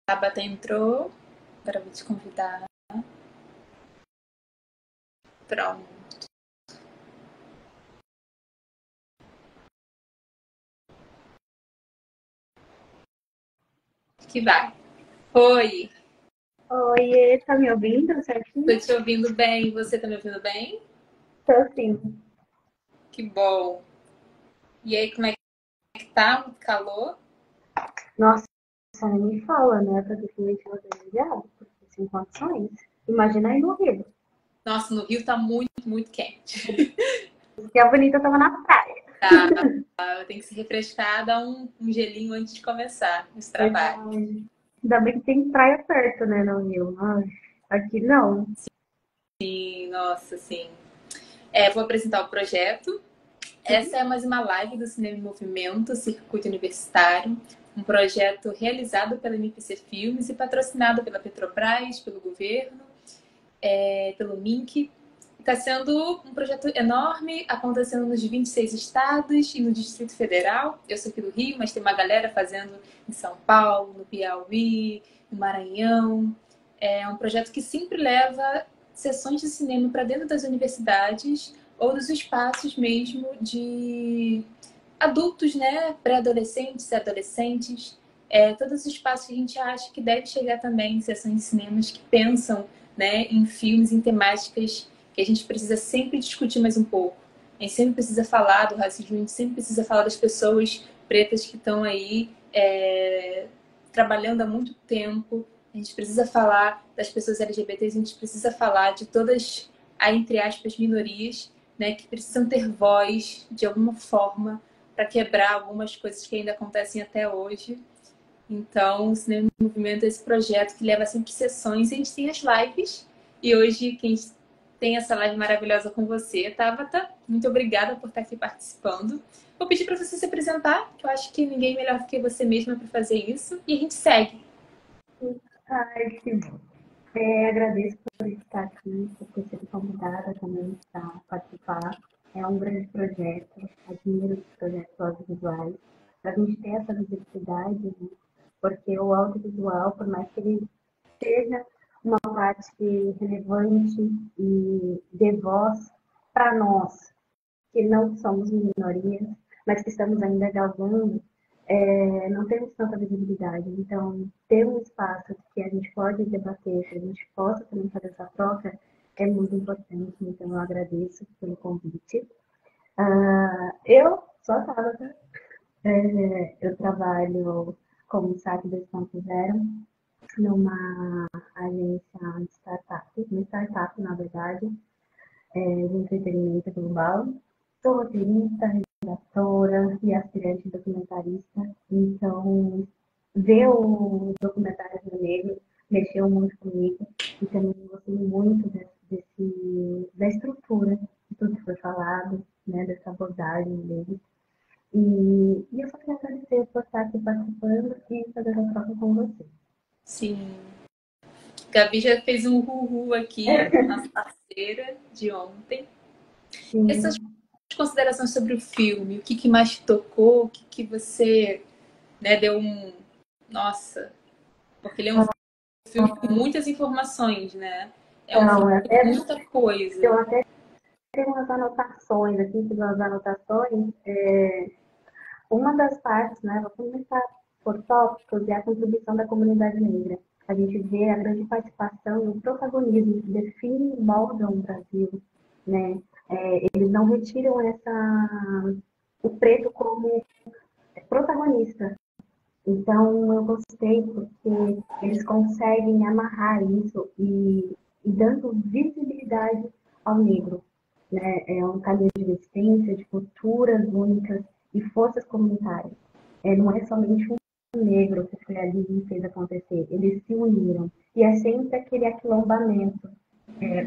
Tabata entrou. Agora eu vou te convidar. Pronto. Que vai. Oi, Oi, tá me ouvindo tô certinho? te ouvindo bem. Você tá me ouvindo bem? Tô sim. Que bom. E aí, como é que tá? Muito calor? Nossa, nem me fala, né? Pra que ventilador ligado, porque sem condições. Imagina aí no Rio. Nossa, no Rio tá muito, muito quente. Porque a Bonita tava na praia. Tá, eu tenho que se refrescar, dar um gelinho antes de começar esse trabalho. Verdade. Ainda bem que tem praia perto, né, no Rio. Ai, aqui não. Sim, nossa, sim. Vou apresentar o projeto. Essa é mais uma live do Cinema em Movimento, Circuito Universitário, um projeto realizado pela MPC Filmes e patrocinado pela Petrobras, pelo governo, pelo MINC. Está sendo um projeto enorme, acontecendo nos 26 estados e no Distrito Federal. Eu sou aqui do Rio, mas tem uma galera fazendo em São Paulo, no Piauí, no Maranhão. É um projeto que sempre leva sessões de cinema para dentro das universidades ou dos espaços mesmo de adultos, né? Pré-adolescentes e adolescentes. Todos os espaços que a gente acha que deve chegar também em sessões de cinemas que pensam, né, em filmes, em temáticas que a gente precisa sempre discutir mais um pouco. A gente sempre precisa falar do racismo, a gente sempre precisa falar das pessoas pretas que estão aí trabalhando há muito tempo. A gente precisa falar das pessoas LGBTs, a gente precisa falar de todas, entre aspas, minorias, né, que precisam ter voz de alguma forma para quebrar algumas coisas que ainda acontecem até hoje. Então, o Cinema em Movimento é esse projeto que leva sempre sessões e a gente tem as lives. E hoje, quem tem essa live maravilhosa com você, Tabata, muito obrigada por estar aqui participando. Vou pedir para você se apresentar, que eu acho que ninguém melhor do que você mesma para fazer isso. E a gente segue. Ai, que bom. Agradeço por estar aqui, por ter sido convidada também para participar. É um grande projeto, admiro os projetos audiovisuais, para a gente ter essa visibilidade, né? Porque o audiovisual, por mais que ele seja uma parte relevante e dê voz para nós, que não somos minorias, mas que estamos ainda galgando, não temos tanta visibilidade. Então, ter um espaço que a gente pode debater, que a gente possa também fazer essa troca, é muito importante. Então, eu agradeço pelo convite. Eu sou a Tabata, eu trabalho como SAP 2.0 numa agência de startup, uma startup, na verdade, de entretenimento global. Sou roteirista, redatora e aspirante documentarista. Então, ver o documentário do negro mexeu muito comigo e também gostei muito da estrutura de tudo que foi falado, né, dessa abordagem dele. E eu só queria agradecer por estar aqui participando e fazer a troca com você. Sim. Gabi já fez um uhul aqui, nossa parceira de ontem. Essas Sim, considerações sobre o filme, o que, que mais te tocou, o que, que você, né, deu um. Nossa, porque ele é um filme com muitas informações, né? É um filme então, com muita eu coisa. até tenho umas anotações aqui, fiz umas anotações. Uma das partes, né, vou começar por tópicos, é a contribuição da comunidade negra. A gente vê a grande participação e o protagonismo que define e moldam o Brasil, né? Eles não retiram o preto como protagonista. Então, eu gostei porque eles conseguem amarrar isso e dando visibilidade ao negro, né? É um caminho de resistência, de culturas únicas e forças comunitárias. Não é somente um negro que foi ali e fez acontecer, eles se uniram. E é sempre aquele aquilombamento.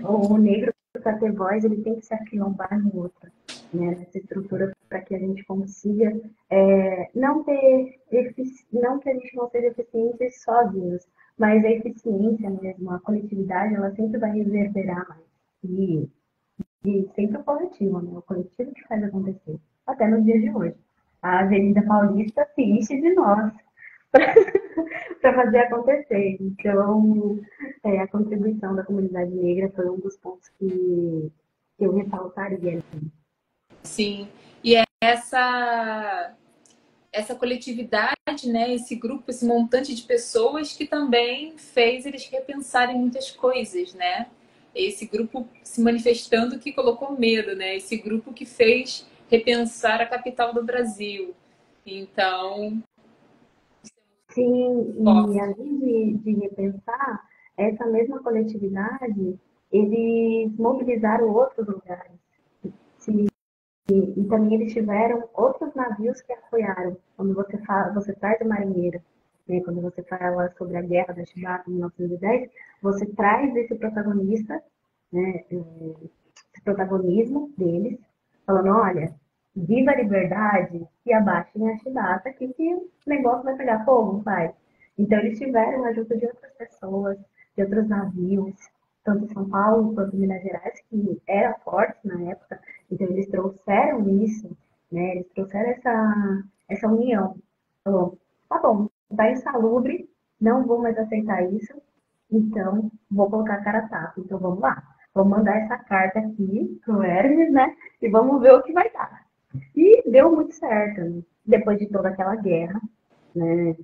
O negro, para ter voz, ele tem que se aquilombar no outro, né? Nessa estrutura para que a gente consiga não ter, não que a gente não seja eficiente sozinhos, mas a eficiência mesmo, a coletividade, ela sempre vai reverberar mais. E sempre o coletivo, né? O coletivo que faz acontecer. Até nos dias de hoje. A Avenida Paulista se enche de nós para fazer acontecer. Então, a contribuição da comunidade negra foi um dos pontos que eu ressaltaria. Sim, e é essa coletividade, né, esse grupo, esse montante de pessoas que também fez eles repensarem muitas coisas, né? Esse grupo se manifestando que colocou medo, né? Esse grupo que fez repensar a capital do Brasil. Então, Sim, e forte. além de repensar, essa mesma coletividade, eles mobilizaram outros lugares. Se E também eles tiveram outros navios que apoiaram. Quando você fala, você traz o marinheiro, né? Quando você fala sobre a guerra da Chibata em 1910, você traz esse protagonista, né? Esse protagonismo deles, falando, olha, viva a liberdade e abaixem a Chibata, que o negócio vai pegar fogo, pai. Então eles tiveram a ajuda de outras pessoas, de outros navios, tanto São Paulo quanto Minas Gerais, que era forte na época, então eles trouxeram isso, né? Eles trouxeram essa união. Falou, tá bom, tá insalubre, não vou mais aceitar isso, então vou colocar a cara a tapa. Então vamos lá, vamos mandar essa carta aqui pro Hermes, né? E vamos ver o que vai dar. E deu muito certo, né? Depois de toda aquela guerra, né?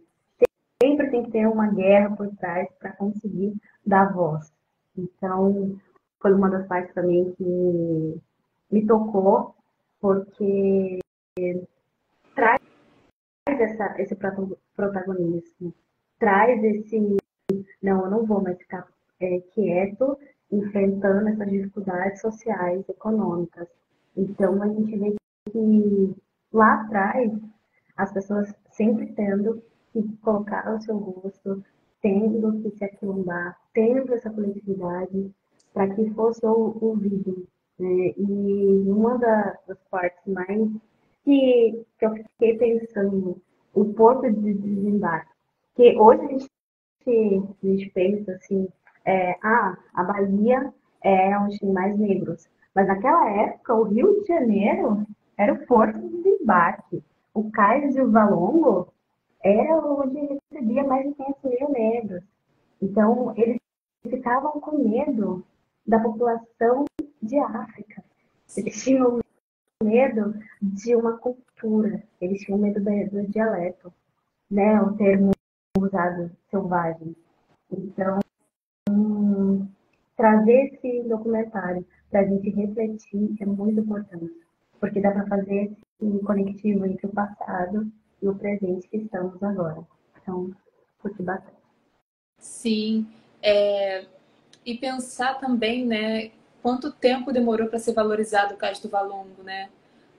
Sempre tem que ter uma guerra por trás para conseguir dar voz. Então, foi uma das partes também que me tocou, porque traz esse protagonismo, traz esse, não, eu não vou mais ficar quieto enfrentando essas dificuldades sociais, econômicas. Então, a gente vê que lá atrás, as pessoas sempre tendo que colocar o seu rosto, tendo que se aquilombar, tendo essa coletividade, para que fosse ouvido. Né? E uma das partes mais que eu fiquei pensando, o porto de desembarque, que hoje a gente pensa assim, a Bahia é onde tem mais negros, mas naquela época o Rio de Janeiro era o porto de desembarque. O Cais de Valongo era onde recebia mais de 500 mil negros. Então, eles ficavam com medo da população de África. Eles tinham medo de uma cultura, eles tinham medo do dialeto, né? O termo usado, selvagem. Então, trazer esse documentário para a gente refletir é muito importante, porque dá para fazer esse conectivo entre o passado e o presente que estamos agora. Então, curti bastante. Sim, e pensar também, né, quanto tempo demorou para ser valorizado o Cais do Valongo, né?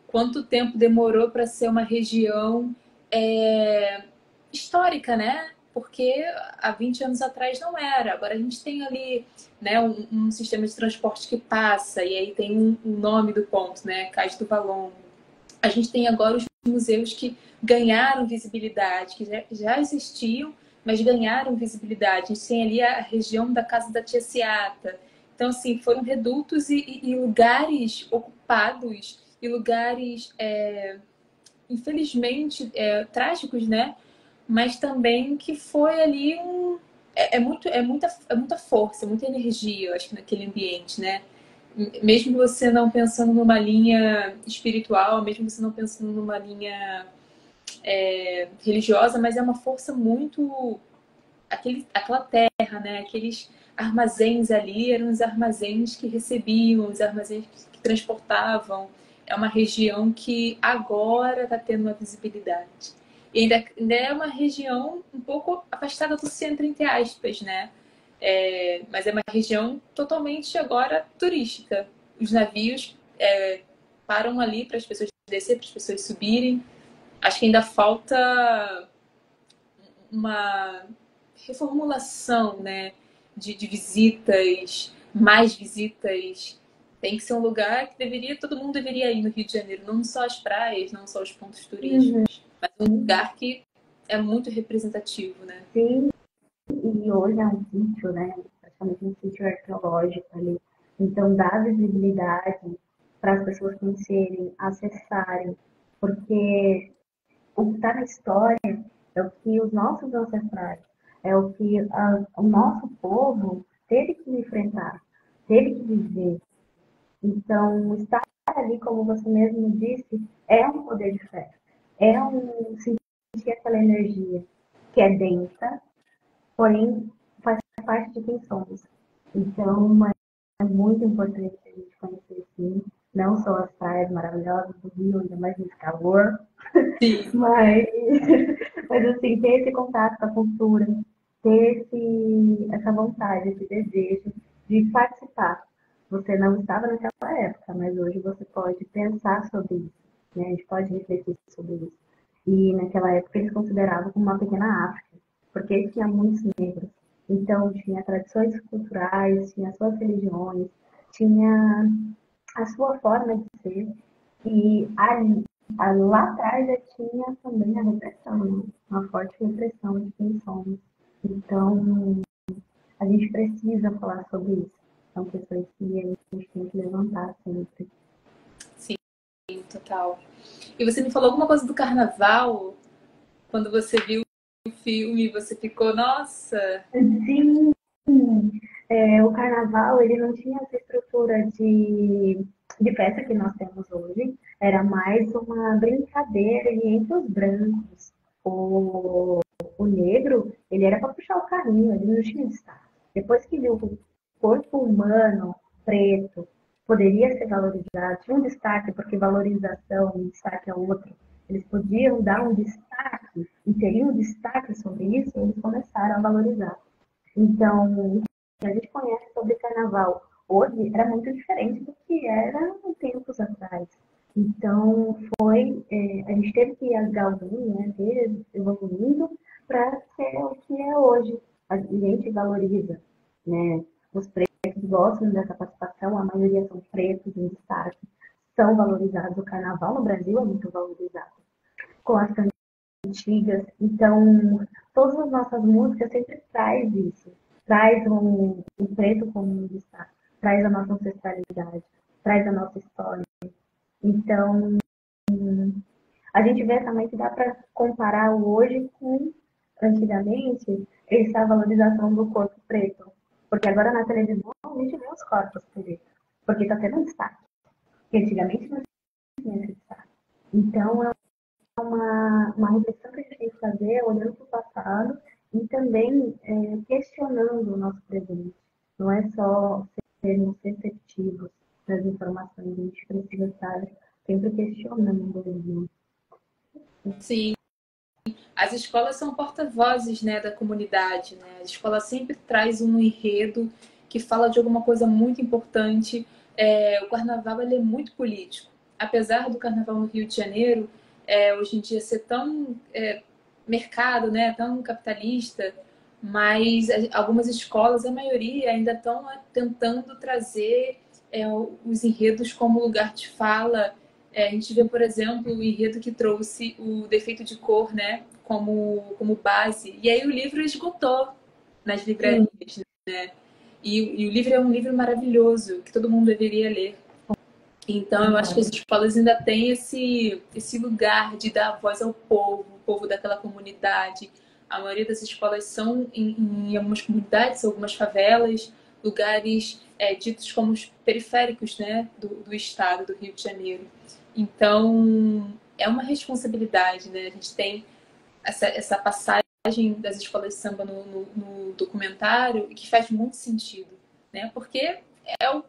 Quanto tempo demorou para ser uma região histórica, né? Porque há 20 anos atrás não era. Agora a gente tem ali, né, um sistema de transporte que passa, e aí tem um nome do ponto, né? Cais do Valongo. A gente tem agora os museus que ganharam visibilidade, que já existiam, mas ganharam visibilidade. A gente tem ali a região da Casa da Tia Seata. Então, assim, foram redutos e lugares ocupados e lugares, infelizmente, trágicos, né? Mas também que foi ali é muita força, muita energia, eu acho que naquele ambiente, né? Mesmo você não pensando numa linha espiritual, mesmo você não pensando numa linha religiosa, mas é uma força muito aquela terra, né? Aqueles armazéns ali eram os armazéns que recebiam, os armazéns que transportavam. É uma região que agora está tendo uma visibilidade. E ainda é uma região um pouco afastada do centro, entre aspas, né? Mas é uma região totalmente agora turística. Os navios param ali para as pessoas descer, para as pessoas subirem. Acho que ainda falta uma reformulação, né, de visitas, mais visitas. Tem que ser um lugar que todo mundo deveria ir no Rio de Janeiro, não só as praias, não só os pontos turísticos, mas um lugar que é muito representativo, né? Sim, e hoje é um sítio, né? Praticamente um sítio arqueológico ali. Então, dá visibilidade para as pessoas conhecerem, acessarem, porque o que está na história é o que os nossos ancestrais é o que o nosso povo teve que enfrentar, teve que viver. Então, estar ali, como você mesmo disse, é um poder de fé. É um sentir aquela energia que é densa, porém faz parte de quem somos. Então, é muito importante a gente conhecer, sim, não só as praias maravilhosas do Rio, ainda mais nesse calor, Sim. mas, mas assim, ter esse contato com a cultura, ter essa vontade, esse desejo de participar. Você não estava naquela época, mas hoje você pode pensar sobre isso, né? A gente pode refletir sobre isso. E naquela época eles consideravam como uma pequena África, porque tinha muitos negros. Então tinha tradições culturais, tinha suas religiões, tinha a sua forma de ser. E ali, lá atrás já tinha também a repressão, né? Uma forte repressão de quem somos. Então, a gente precisa falar sobre isso. São questões que a gente tem que levantar sempre. Sim, total. E você me falou alguma coisa do carnaval? Quando você viu o filme, você ficou, nossa. Sim, o carnaval ele não tinha essa estrutura de festa que nós temos hoje. Era mais uma brincadeira entre os brancos. O, o negro, ele era para puxar o carrinho, ele não tinha destaque. Depois que viu que o corpo humano preto poderia ser valorizado, tinha um destaque, porque valorização e destaque é outro. Eles podiam dar um destaque e teriam um destaque sobre isso, eles começaram a valorizar. Então, a gente conhece sobre carnaval hoje era muito diferente do que era tempos atrás. Então, a gente teve que ir galgando, né, evoluindo para ser o que é hoje. A gente valoriza, né? Os pretos gostam dessa participação, a maioria são pretos em destaque, são valorizados. O carnaval no Brasil é muito valorizado. Com as antigas. Então, todas as nossas músicas sempre traz isso. Traz um preto como um destaque. Traz a nossa ancestralidade. Traz a nossa história. Então, a gente vê também que dá para comparar o hoje com antigamente essa valorização do corpo preto. Porque agora na televisão a gente vê os corpos pretos. Porque está tendo um destaque. Porque antigamente não tinha esse destaque. Então, uma reflexão que a gente tem que fazer olhando para o passado e também questionando o nosso presente. Não é só sermos receptivos das informações, a gente precisa estar sempre questionando. Sim, as escolas são porta-vozes, né, da comunidade, né? A escola sempre traz um enredo que fala de alguma coisa muito importante. O carnaval ele é muito político. Apesar do carnaval no Rio de Janeiro, hoje em dia ser tão mercado, né, tão capitalista, mas algumas escolas, a maioria, ainda estão tentando trazer os enredos como lugar de fala. A gente vê, por exemplo, o enredo que trouxe o defeito de cor, né, como base. E aí o livro esgotou nas livrarias, né? E o livro é um livro maravilhoso, que todo mundo deveria ler. Então, eu acho que as escolas ainda têm esse lugar de dar voz ao povo, o povo daquela comunidade. A maioria das escolas são em algumas comunidades, algumas favelas, lugares ditos como os periféricos, né, do estado, do Rio de Janeiro. Então, é uma responsabilidade, né? A gente tem essa passagem das escolas de samba no documentário que faz muito sentido, né? Porque é o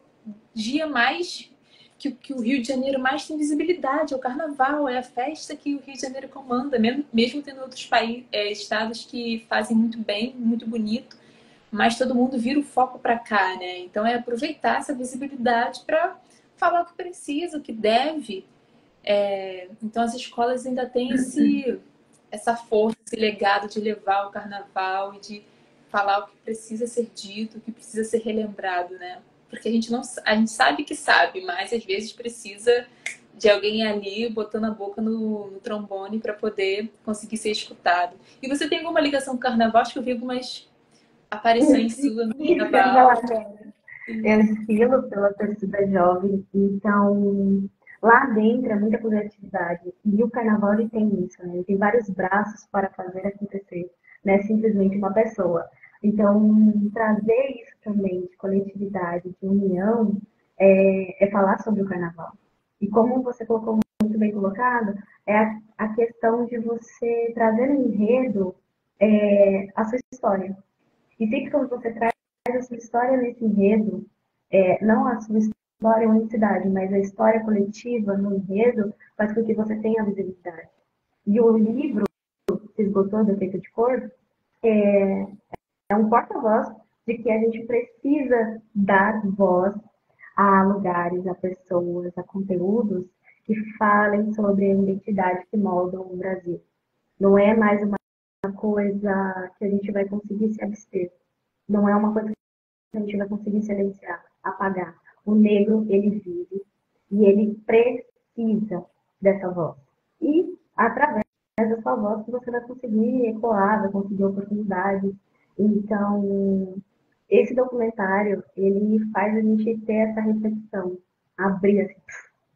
dia mais que o Rio de Janeiro mais tem visibilidade, é o carnaval, é a festa que o Rio de Janeiro comanda, mesmo tendo outros estados que fazem muito bem, muito bonito, mas todo mundo vira o foco para cá, né? Então é aproveitar essa visibilidade para falar o que precisa, o que deve. Então as escolas ainda têm essa força, esse legado de levar o carnaval e de falar o que precisa ser dito, o que precisa ser relembrado, né? Porque a gente sabe que sabe, mas às vezes precisa de alguém ali botando a boca no trombone para poder conseguir ser escutado. E você tem alguma ligação com o carnaval? Acho que eu vi algumas aparições suas no Isso que eu ia falar carnaval. agora. Eu desfilo pela torcida jovem, então lá dentro é muita criatividade. E o carnaval ele tem isso, né? Ele tem vários braços para fazer acontecer. não é simplesmente uma pessoa. Então, trazer isso também de coletividade, de união, é falar sobre o carnaval. E como você colocou muito bem colocado, é a questão de você trazer no enredo a sua história. E sempre quando você traz a sua história nesse enredo, não a sua história unicidade, mas a história coletiva no enredo, faz com que você tenha visibilidade. E o livro, Se Esgotou, Defeito de Cor, é um porta-voz de que a gente precisa dar voz a lugares, a pessoas, a conteúdos que falem sobre a identidade que moldam o Brasil. Não é mais uma coisa que a gente vai conseguir se abster. Não é uma coisa que a gente vai conseguir silenciar, apagar. O negro, ele vive e ele precisa dessa voz. E, através dessa voz, que você vai conseguir ecoar, vai conseguir oportunidades. Então, esse documentário, ele faz a gente ter essa reflexão, abrir, assim,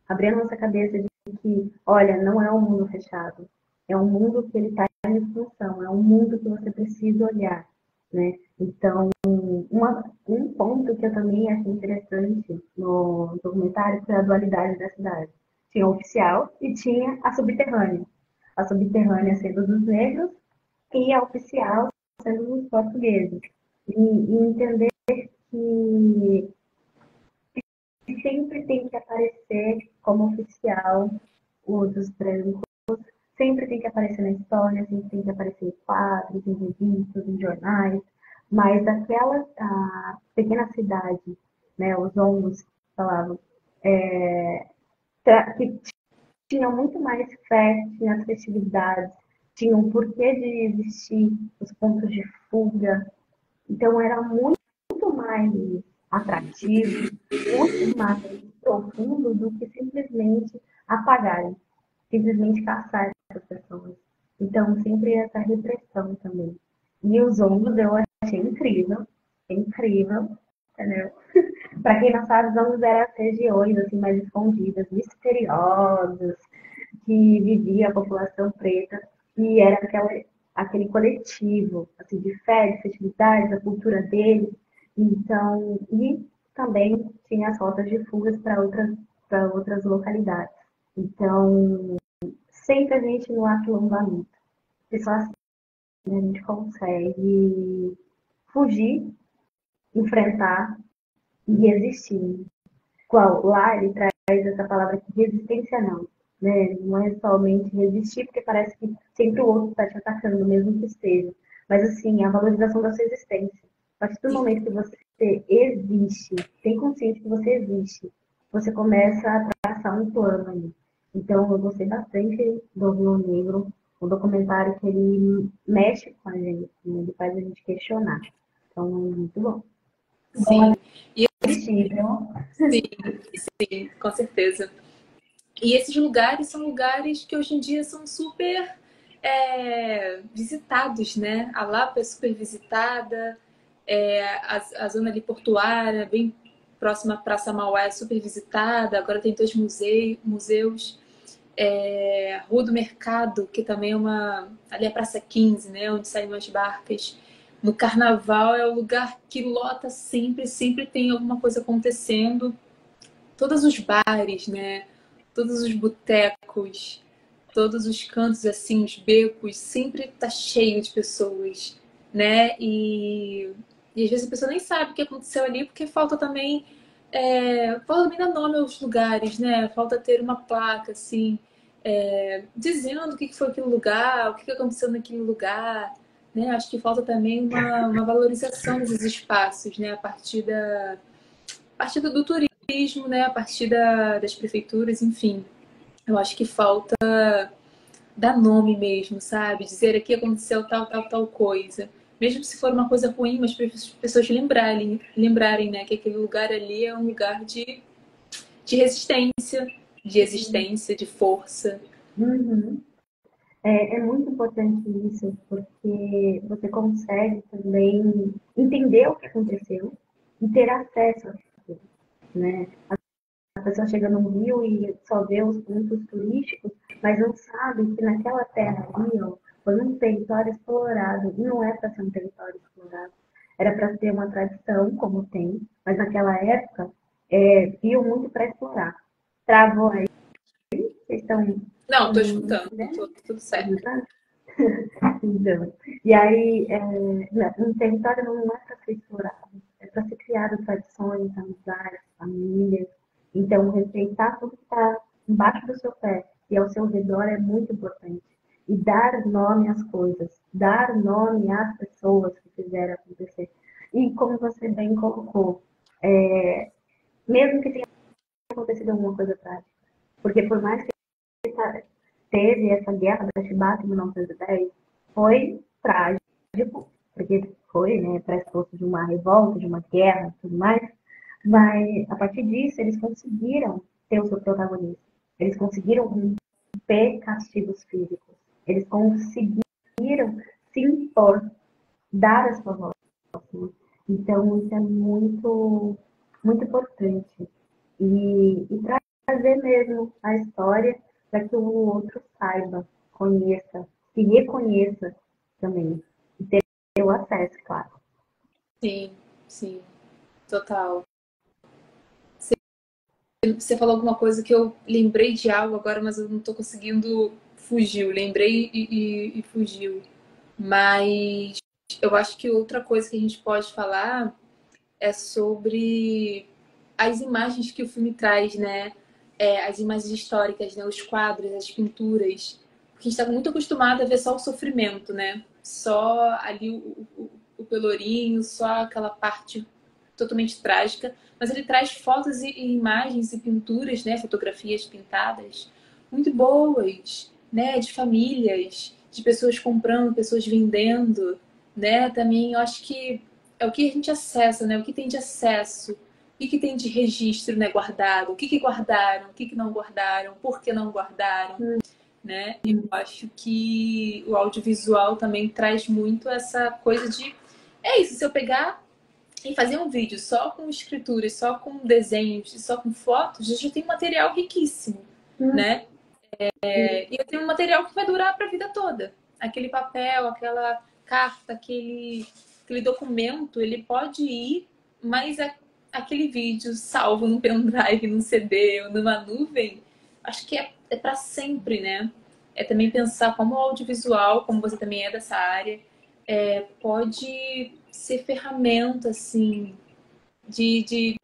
abrir a nossa cabeça de que, olha, não é um mundo fechado, é um mundo que ele está em expansão, é um mundo que você precisa olhar, né? Então, um ponto que eu também achei interessante no documentário foi a dualidade da cidade. Tinha o oficial e tinha a subterrânea. A subterrânea sendo dos negros e a oficial sendo dos portugueses. E entender que sempre tem que aparecer como oficial o dos brancos, sempre tem que aparecer na história, sempre tem que aparecer em quadros, em revistas, em jornais, mas aquela pequena cidade, né, os ônibus falavam, que tinham muito mais fé, tinha as festividades, tinha um porquê de existir, os pontos de fuga, então era muito mais atrativo, muito mais profundo do que simplesmente apagarem, simplesmente caçar essas pessoas. Então, sempre essa repressão também. E os ombros eu achei incrível, entendeu? Para quem não sabe, os ombros eram as regiões assim, mais escondidas, misteriosas, que vivia a população preta, e era aquele coletivo assim, de fé, de festividades, a cultura deles. Então, e também tinha as rotas de fugas para outras localidades. Então, sempre a gente no aquilombamento. E só assim a gente consegue fugir, enfrentar e resistir. Qual lá ele traz essa palavra que resistência não, né? Não é somente resistir, porque parece que sempre o outro está te atacando, mesmo que esteja. Mas assim, a valorização da sua existência. A partir do momento que você existe, tem consciência que você existe, você começa a traçar um plano ali. Então, eu gostei bastante do Rio Negro, um documentário que ele mexe com a gente, né? Ele faz a gente questionar. Então, é muito bom. Sim. E Assistível. sim, sim, com certeza. E esses lugares são lugares que hoje em dia são super visitados, né? A Lapa é super visitada, a zona ali portuária, bem próxima à Praça Mauá, é super visitada. Agora tem dois museus. Rua do Mercado, que também é ali é a Praça 15, né? Onde saem as barcas. No Carnaval é o lugar que lota sempre, sempre tem alguma coisa acontecendo. Todos os bares, né? Todos os botecos, todos os cantos assim, os becos, sempre tá cheio de pessoas, né? E às vezes a pessoa nem sabe o que aconteceu ali, porque falta também falta também dar nome aos lugares, né? Falta ter uma placa assim, dizendo o que foi aquele lugar, o que aconteceu naquele lugar, né? Acho que falta também uma valorização desses espaços, né? A partir do turismo, né? A partir das prefeituras, enfim. Eu acho que falta dar nome mesmo, sabe? Dizer aqui aconteceu tal, tal, tal coisa. Mesmo se for uma coisa ruim, mas para as pessoas lembrarem, né, que aquele lugar ali é um lugar de resistência, de existência, de força. Uhum. É muito importante isso, porque você consegue também entender o que aconteceu e ter acesso àquilo, né? A pessoa chega num rio e só vê os pontos turísticos, mas não sabe que naquela terra ali, ó, foi um território explorado, e não é para ser um território explorado, era para ter uma tradição, como tem, mas naquela época viam muito para explorar. Travou aí? Vocês estão Não, tô me escutando, entendendo? tudo certo. Então, e aí, um território não é para ser explorado, é para ser criado tradições, amizades, famílias. Então, respeitar tudo que está embaixo do seu pé e ao seu redor é muito importante. E dar nome às coisas, dar nome às pessoas que fizeram acontecer. E como você bem colocou, mesmo que tenha acontecido alguma coisa trágica, porque por mais que teve essa guerra da Chibata em 1910, foi trágico, porque foi, né, pressuposto de uma revolta, de uma guerra e tudo mais, mas a partir disso eles conseguiram ter o seu protagonismo, eles conseguiram romper castigos físicos, eles conseguiram se impor, dar a sua voz. Né? Então isso é muito, muito importante. E trazer mesmo a história para que o outro saiba, conheça, se reconheça também. E ter o acesso, claro. Sim, sim, total. Você falou alguma coisa que eu lembrei de algo agora, mas eu não tô conseguindo fugir. Lembrei e fugiu. Mas eu acho que outra coisa que a gente pode falar é sobre as imagens que o filme traz, né? As imagens históricas, né? Os quadros, as pinturas. Porque a gente está muito acostumado a ver só o sofrimento, né? Só ali o pelourinho, só aquela parte totalmente trágica. Mas ele traz fotos e imagens e pinturas, né? Fotografias pintadas muito boas, né? De famílias, de pessoas comprando, pessoas vendendo, né? Também eu acho que é o que a gente acessa, né? O que tem de acesso, o que tem de registro, né? Guardado, o que guardaram, o que não guardaram, por que não guardaram, né? Eu acho que o audiovisual também traz muito essa coisa de é isso, se eu pegar e fazer um vídeo só com escrituras, só com desenhos, só com fotos, a gente tem um material riquíssimo, né? E eu tenho um material que vai durar para a vida toda. Aquele papel, aquela carta, aquele documento, ele pode ir, mas aquele vídeo salvo num pendrive, num CD ou numa nuvem, acho que é para sempre, né? É também pensar como o audiovisual, como você também é dessa área, pode ser ferramenta, assim, de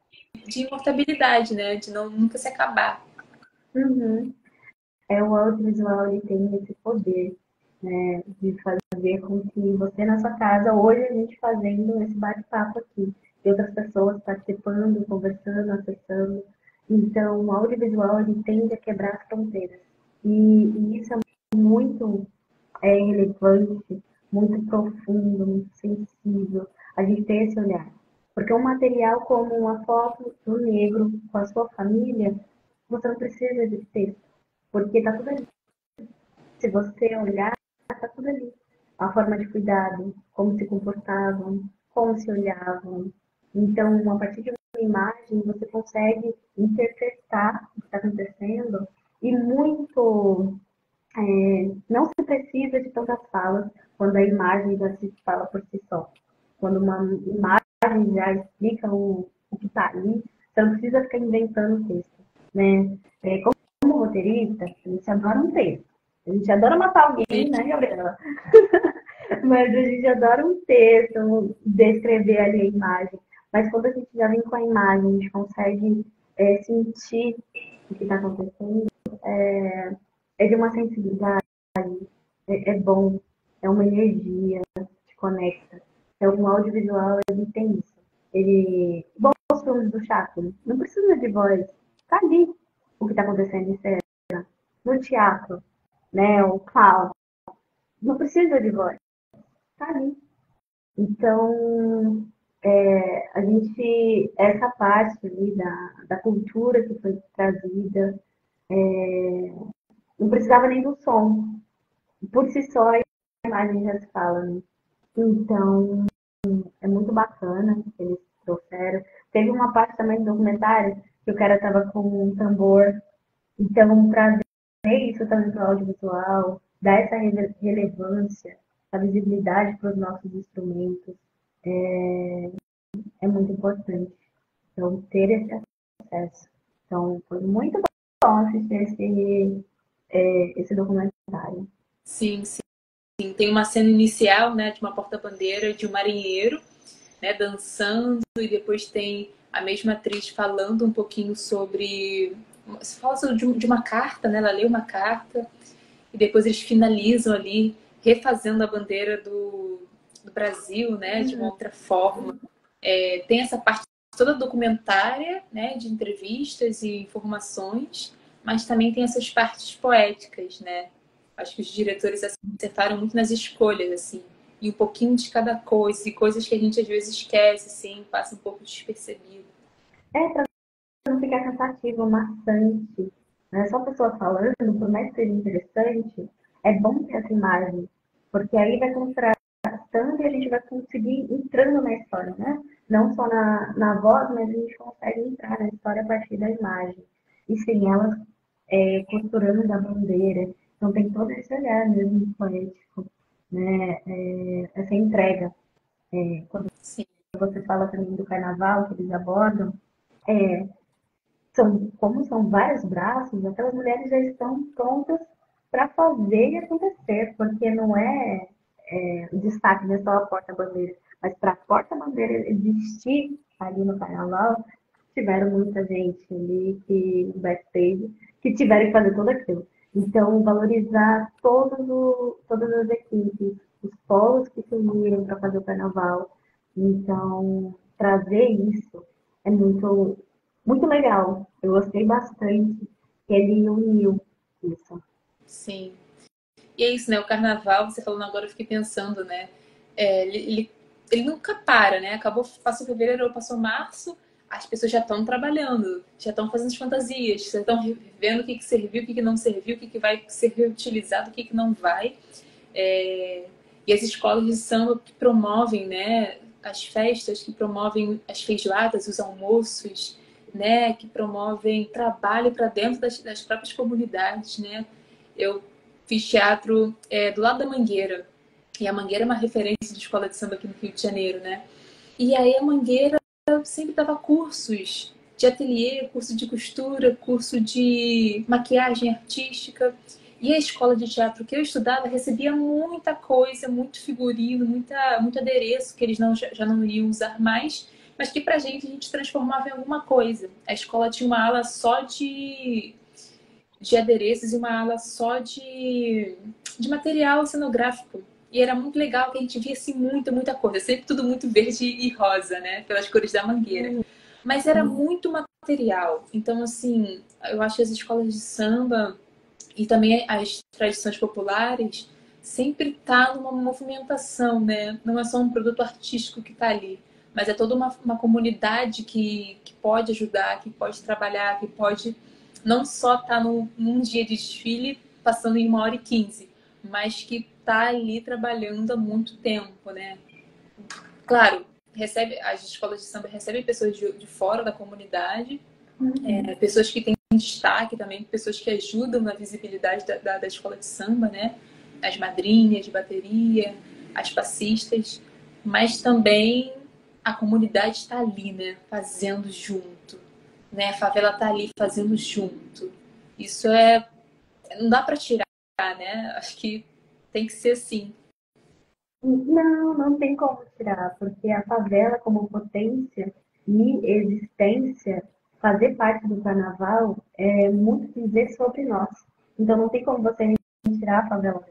imortabilidade, né? De não, nunca se acabar. Uhum. O audiovisual ele tem esse poder, né, de fazer com que você na sua casa, hoje a gente fazendo esse bate-papo aqui, e outras pessoas participando, conversando, acessando. Então, o audiovisual ele tende a quebrar as fronteiras. E isso é muito relevante, muito profundo, muito sensível, a gente ter esse olhar. Porque um material como uma foto do negro com a sua família, você não precisa de texto, porque está tudo ali. Se você olhar, está tudo ali. A forma de cuidado, como se comportavam, como se olhavam. Então, a partir de uma imagem, você consegue interpretar o que está acontecendo e muito não se precisa de tantas falas quando a imagem já se fala por si só. Quando uma imagem já explica o que está ali, você não precisa ficar inventando texto. Né? Como roteirista, a gente adora um texto. A gente adora matar alguém, né, Gabriela? Mas a gente adora um texto, descrever ali a imagem. Mas quando a gente já vem com a imagem, a gente consegue sentir o que está acontecendo, é de uma sensibilidade, é bom, é uma energia, te conecta. Então, o audiovisual, ele tem isso. Ele, igual os filmes do Chaplin, não precisa de voz. Tá ali o que está acontecendo em cena. No teatro, né, o clown, não precisa de voz. Tá ali. Então, a gente, essa parte ali da cultura que foi trazida, não precisava nem do som. Por si só, a imagem já se fala, né? Então, é muito bacana que eles trouxeram. Teve uma parte também do documentário que o cara tava com um tambor. Então, para ver isso também pro audiovisual, dar essa relevância, essa visibilidade para os nossos instrumentos é muito importante. Então, ter esse acesso. Então, foi muito bom assistir esse documentário. Sim, sim. Tem uma cena inicial, né, de uma porta-bandeira de um marinheiro, né, dançando, e depois tem a mesma atriz falando um pouquinho sobre... Se fala de uma carta, né? Ela lê uma carta e depois eles finalizam ali refazendo a bandeira do Brasil, né, de uma outra forma. Tem essa parte toda documentária, né, de entrevistas e informações, mas também tem essas partes poéticas, né? Acho que os diretores acertaram muito nas escolhas, assim, e um pouquinho de cada coisa, e coisas que a gente às vezes esquece, assim, passa um pouco despercebido. Para não ficar cansativo, maçante. Não é só a pessoa falando, por mais que seja interessante, é bom ter essa imagem, porque aí vai contrastando e a gente vai conseguir entrando na história, né? Não só na voz, mas a gente consegue entrar na história a partir da imagem. E sim, elas costurando da bandeira, então tem todo esse olhar mesmo poético, né? Essa entrega. Quando Sim. você fala também do carnaval que eles abordam, como são vários braços, aquelas mulheres já estão prontas para fazer e acontecer, porque não o destaque, não é só a porta-bandeira, mas para a porta-bandeira existir ali no carnaval, tiveram muita gente ali que backstage que tiveram que fazer tudo aquilo. Então, valorizar todas as equipes, os polos que se uniram para fazer o carnaval. Então, trazer isso é muito legal. Eu gostei bastante que ele uniu isso. Sim. E é isso, né? O carnaval, você falando agora, eu fiquei pensando, né? Ele nunca para, né? Passou fevereiro, passou março, as pessoas já estão trabalhando, já estão fazendo as fantasias, já estão vendo o que serviu, o que não serviu, o que vai ser reutilizado, o que não vai. E as escolas de samba que promovem, né? As festas, que promovem as feijoadas, os almoços, né? Que promovem trabalho para dentro das próprias comunidades, né? Eu fiz teatro do lado da Mangueira. E a Mangueira é uma referência de escola de samba aqui no Rio de Janeiro, né? E aí a Mangueira sempre dava cursos de ateliê, curso de costura, curso de maquiagem artística. E a escola de teatro que eu estudava recebia muita coisa, muito figurino, muito adereço que eles já não iriam usar mais, mas que pra gente a gente transformava em alguma coisa. A escola tinha uma ala só de adereços e uma ala só de material cenográfico. E era muito legal que a gente via assim muita coisa. Sempre tudo muito verde e rosa, né? Pelas cores da Mangueira. Mas era muito material. Então, assim, eu acho que as escolas de samba e também as tradições populares sempre tá numa movimentação, né? Não é só um produto artístico que está ali, mas é toda uma comunidade que pode ajudar, que pode trabalhar, que pode não só estar num dia de desfile passando em 1h15, mas que está ali trabalhando há muito tempo, né? Claro, as escolas de samba recebem pessoas de fora da comunidade, pessoas que têm destaque também, pessoas que ajudam na visibilidade da escola de samba, né? As madrinhas de bateria, as passistas, mas também a comunidade está ali, né? Fazendo junto, né? A favela está ali fazendo junto. Isso não dá para tirar, né? Acho que tem que ser assim. Não tem como tirar, porque a favela como potência e existência, fazer parte do carnaval é muito dizer sobre nós. Então não tem como você tirar a favela.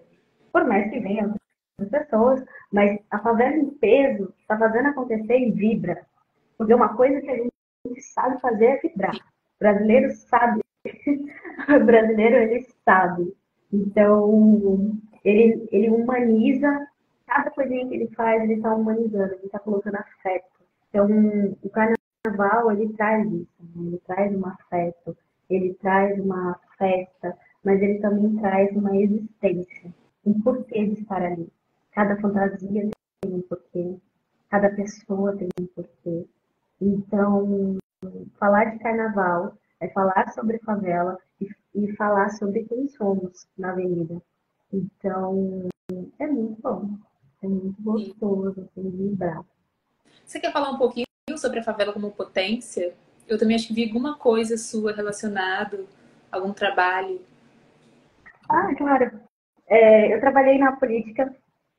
Por mais que venham outras pessoas, mas a favela em peso está fazendo acontecer e vibra. Porque uma coisa que a gente sabe fazer é vibrar. O brasileiro sabe. O brasileiro, ele sabe. Então, ele humaniza cada coisinha que ele faz, ele está humanizando, ele está colocando afeto. Então, o carnaval, ele traz isso, né? Ele traz um afeto, ele traz uma festa, mas ele também traz uma existência, um porquê de estar ali. Cada fantasia tem um porquê, cada pessoa tem um porquê. Então, falar de carnaval é falar sobre favela e falar sobre quem somos na avenida. Então, é muito bom. É muito gostoso, assim, vibrar. Você quer falar um pouquinho sobre a favela como potência? Eu também acho que vi alguma coisa sua relacionado, algum trabalho. Ah, claro. Eu trabalhei na política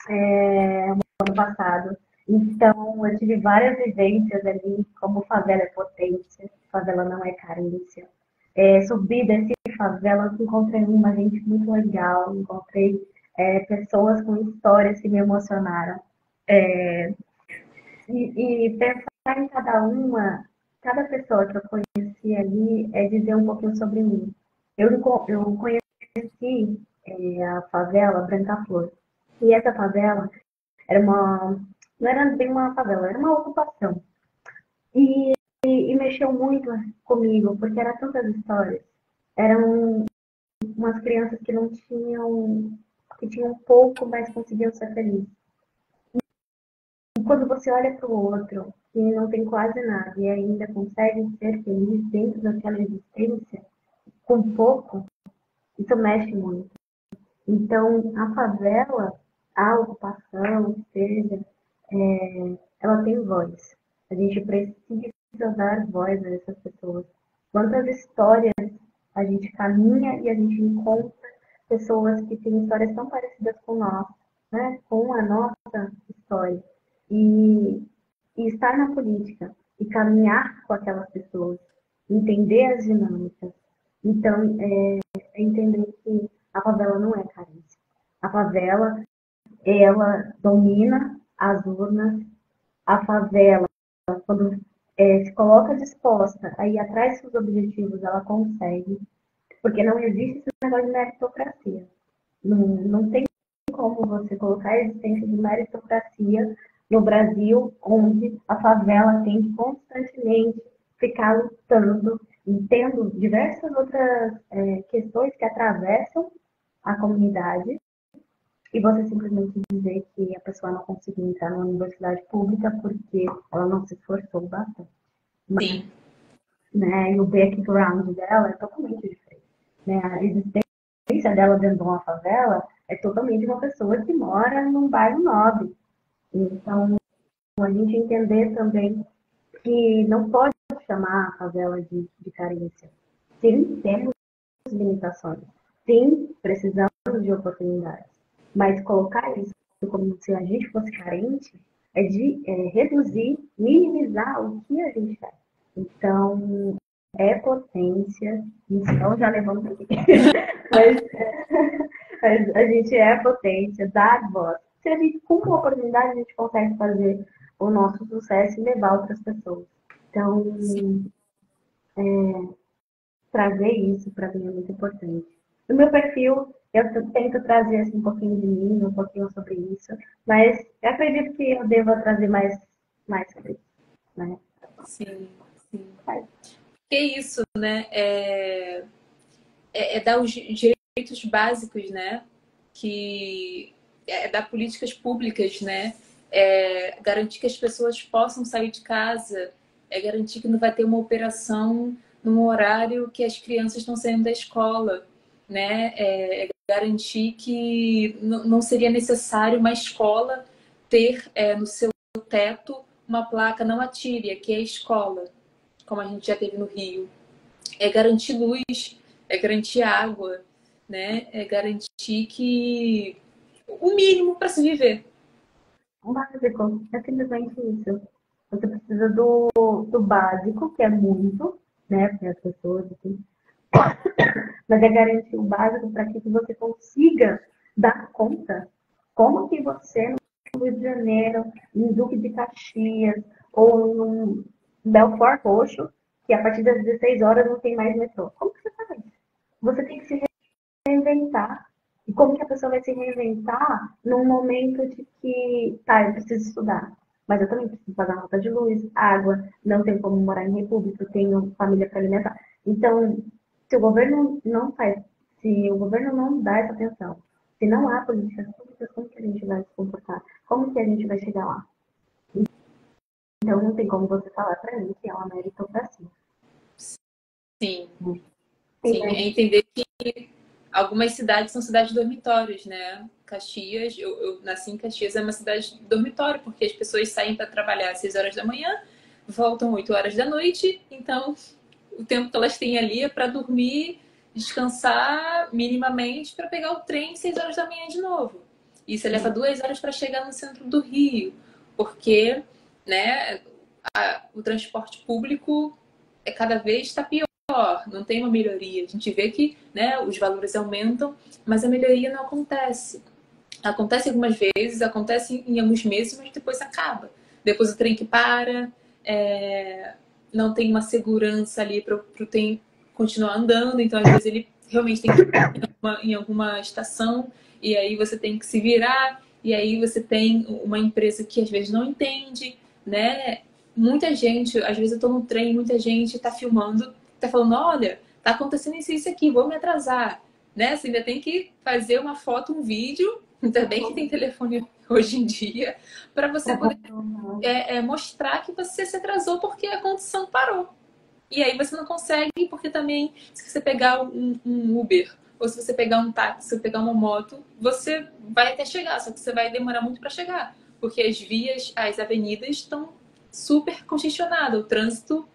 no ano passado, então eu tive várias vivências ali, como favela é potência, favela não é carência. Subi, desci favelas, encontrei uma gente muito legal, encontrei pessoas com histórias que me emocionaram. E pensar em cada pessoa que eu conheci ali é dizer um pouquinho sobre mim. Eu conheci a favela Branca Flor. E essa favela era não era bem uma favela, era uma ocupação. E mexeu muito comigo, porque eram tantas histórias. Eram umas crianças que não tinham, que tinham um pouco, mas conseguiam ser felizes. E quando você olha para o outro, que não tem quase nada, e ainda consegue ser feliz dentro daquela existência, com pouco, isso mexe muito. Então, a favela, a ocupação, seja, ela tem voz. A gente precisa dar voz a essas pessoas. Quantas histórias a gente caminha e a gente encontra pessoas que têm histórias tão parecidas com nós, né? Com a nossa história. E, e estar na política e caminhar com aquelas pessoas, entender as dinâmicas. Então, é entender que a favela não é carência. A favela, ela domina as urnas. A favela, quando se coloca disposta a ir atrás dos seus objetivos, ela consegue, porque não existe esse negócio de meritocracia. Não tem como você colocar a existência de meritocracia no Brasil, onde a favela tem que constantemente ficar lutando e tendo diversas outras questões que atravessam a comunidade, e você simplesmente dizer que a pessoa não conseguiu entrar na universidade pública porque ela não se esforçou bastante. Sim. Né? E o background dela é totalmente diferente. Né? A existência dela dentro de uma favela é totalmente uma pessoa que mora num bairro nobre. Então, a gente entender também que não pode chamar a favela de carência. Sim, temos limitações. Sim, precisamos de oportunidades. Mas colocar isso como se a gente fosse carente é de reduzir, minimizar o que a gente faz. Então, é potência, então já levamos aqui. mas a gente é potência, dar voz. Se a gente, com uma oportunidade, a gente consegue fazer o nosso sucesso e levar outras pessoas. Então, trazer isso para mim é muito importante. No meu perfil, eu tento trazer assim, um pouquinho de mim, um pouquinho sobre isso, mas eu acredito que eu deva trazer mais sobre isso. Né? Sim, sim. Que isso, né? É dar os direitos básicos, né? Que é dar políticas públicas, né? Garantir que as pessoas possam sair de casa, garantir que não vai ter uma operação num horário que as crianças estão saindo da escola, né? Garantir que não seria necessário uma escola ter no seu teto uma placa não atire, aqui é a escola, como a gente já teve no Rio. É garantir luz, é garantir água, né? É garantir que o mínimo para se viver. O básico é simplesmente isso. Você precisa do básico, que é muito, né, para as pessoas, assim, mas é garantir o básico para que você consiga dar conta. Como que você, no Rio de Janeiro, em Duque de Caxias, ou no Belfort Roxo, que a partir das 16 horas não tem mais metrô, como que você faz? Você tem que se reinventar. E como que a pessoa vai se reinventar num momento de que, tá, eu preciso estudar, mas eu também preciso pagar conta de luz, água, não tenho como morar em república, eu tenho família para alimentar. Então, se o governo não faz, se o governo não dá essa atenção, se não há políticas públicas, como que a gente vai se comportar? Como que a gente vai chegar lá? Então, não tem como você falar para mim que é uma meritocracia. Sim, Né? sim. É entender que algumas cidades são cidades dormitórios, né? Caxias, eu nasci em Caxias, é uma cidade dormitório, porque as pessoas saem para trabalhar às 6 horas da manhã, voltam 8 horas da noite, então o tempo que elas têm ali é para dormir, descansar minimamente para pegar o trem 6 horas da manhã de novo. E você leva 2 horas para chegar no centro do Rio, porque, né, o transporte público cada vez está pior, não tem uma melhoria. A gente vê que, né, os valores aumentam, mas a melhoria não acontece. Acontece algumas vezes, acontece em alguns meses, mas depois acaba. Depois o trem que para, não tem uma segurança ali para o trem continuar andando, então às vezes ele realmente tem que ir em alguma estação, e aí você tem que se virar, e aí você tem uma empresa que às vezes não entende, né? Muita gente, às vezes eu tô no trem, muita gente tá filmando, tá falando, olha, tá acontecendo isso aqui, vou me atrasar, né? Você ainda tem que fazer uma foto, um vídeo, ainda bem que tem telefone hoje em dia, para você poder mostrar que você se atrasou porque a condução parou. E aí você não consegue, porque também, se você pegar um Uber, ou se você pegar um táxi, se você pegar uma moto, você vai até chegar, só que você vai demorar muito para chegar. Porque as vias, as avenidas estão super congestionadas, o trânsito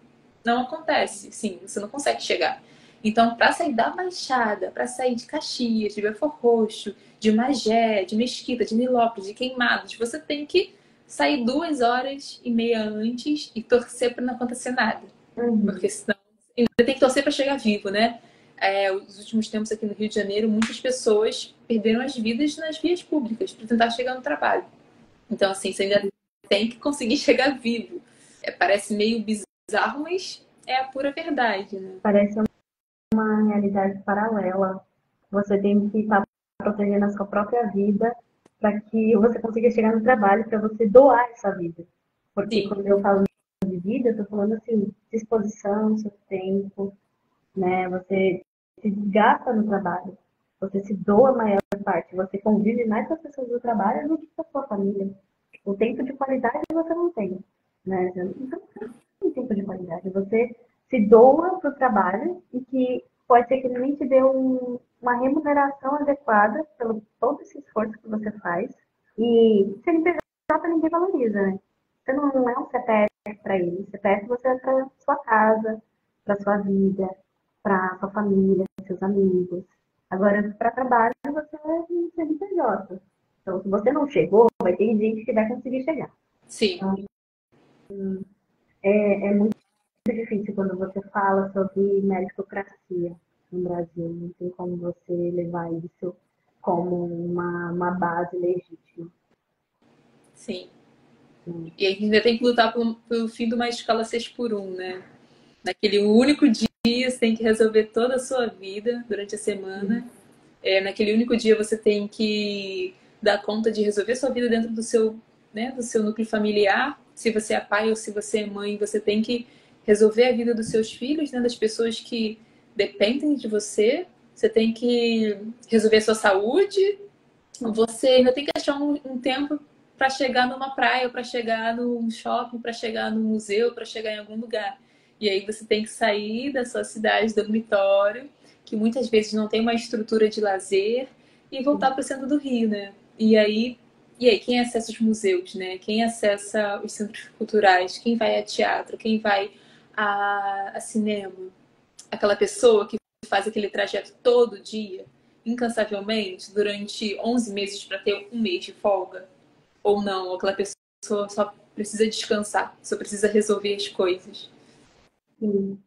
não acontece, sim, você não consegue chegar. Então, para sair da Baixada, para sair de Caxias, de Belford Roxo, de Magé, de Mesquita, de Nilópolis, de Queimados, você tem que sair 2 horas e meia antes e torcer para não acontecer nada. Porque senão ainda tem que torcer para chegar vivo, né? Os últimos tempos aqui no Rio de Janeiro, muitas pessoas perderam as vidas nas vias públicas para tentar chegar no trabalho. Então, assim, você ainda tem que conseguir chegar vivo. Parece meio bizarro, mas é a pura verdade, né? Parece uma realidade paralela. Você tem que estar protegendo a sua própria vida para que você consiga chegar no trabalho, para você doar essa vida. Porque Sim. quando eu falo de vida, eu estou falando assim, disposição, seu tempo, né? Você se desgasta no trabalho, você se doa a maior parte, você convive mais com as pessoas do trabalho do que com a sua família. O tempo de qualidade você não tem, né? Você não tem tempo de qualidade. Você se doa para o trabalho e que pode ser que ele nem te dê uma remuneração adequada pelo todo esse esforço que você faz. E CNPJ ninguém valoriza, né? Você não é um CPF para ele. CPF você é para sua casa, para sua vida, para sua família, seus amigos. Agora, para trabalho, você é um CNPJ. Então, se você não chegou, vai ter gente que vai conseguir chegar. Sim. Então, é muito difícil quando você fala sobre meritocracia no Brasil. Não tem como você levar isso como uma base legítima. Sim. E a gente ainda tem que lutar pelo fim de uma escala 6x1, né? Naquele único dia, você tem que resolver toda a sua vida durante a semana. Naquele único dia, você tem que dar conta de resolver sua vida dentro do seu, né, do seu núcleo familiar. Se você é pai ou se você é mãe, você tem que resolver a vida dos seus filhos, né, das pessoas que dependem de você. Você tem que resolver a sua saúde. Você ainda tem que achar um tempo para chegar numa praia, para chegar num shopping, para chegar no museu, para chegar em algum lugar. E aí você tem que sair da sua cidade dormitório, que muitas vezes não tem uma estrutura de lazer, e voltar para o centro do Rio, né? E aí quem acessa os museus, né? Quem acessa os centros culturais? Quem vai a teatro? Quem vai a cinema? Aquela pessoa que faz aquele trajeto todo dia, incansavelmente, durante 11 meses para ter um mês de folga? Ou não? Ou aquela pessoa só precisa descansar, só precisa resolver as coisas? Sim.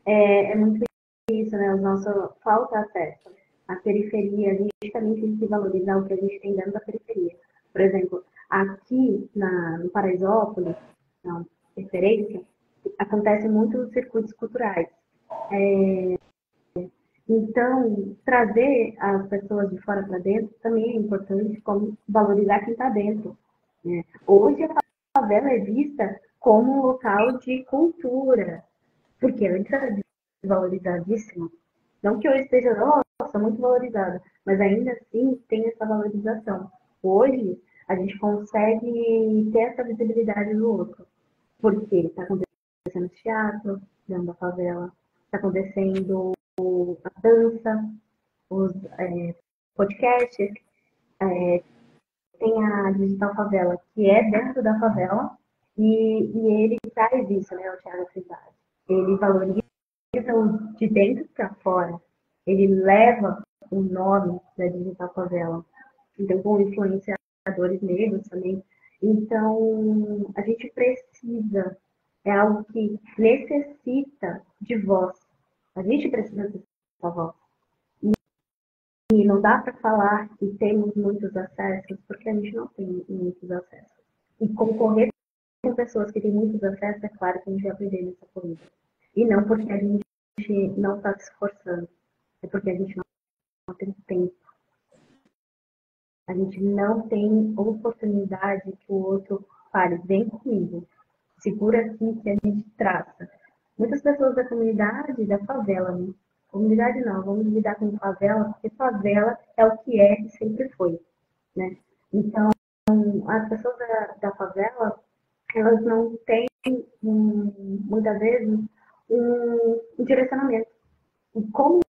É muito isso, né? O nosso falta acesso à periferia. A gente também tem que valorizar o que a gente tem dentro da periferia. Por exemplo, aqui no Paraisópolis, na referência, acontece muito os circuitos culturais. Então, trazer as pessoas de fora para dentro também é importante, como valorizar quem está dentro, né? Hoje a favela é vista como um local de cultura, porque antes era desvalorizadíssimo. Não que hoje esteja, nossa, muito valorizada, mas ainda assim tem essa valorização. Hoje a gente consegue ter essa visibilidade do outro, porque está acontecendo teatro dentro da favela, está acontecendo a dança, os podcasts, tem a Digital Favela, que é dentro da favela, e ele traz isso, né, o Thiago Trindade. Ele valoriza de dentro para fora. Ele leva o nome da Digital Favela. Então, com influenciadores negros também. Então, a gente precisa, é algo que necessita de voz. A gente precisa dessa voz. E não dá para falar que temos muitos acessos, porque a gente não tem muitos acessos. E concorrer com pessoas que têm muitos acessos, é claro que a gente vai aprender nessa corrida. E não porque a gente não está se esforçando, é porque a gente não tem tempo. A gente não tem oportunidade que o outro fale, vem comigo, segura aqui que a gente traça. Muitas pessoas da comunidade, da favela, né? Comunidade não, vamos lidar com favela, porque favela é o que é e sempre foi, né? Então, as pessoas da favela, elas não têm, muitas vezes, um direcionamento. E como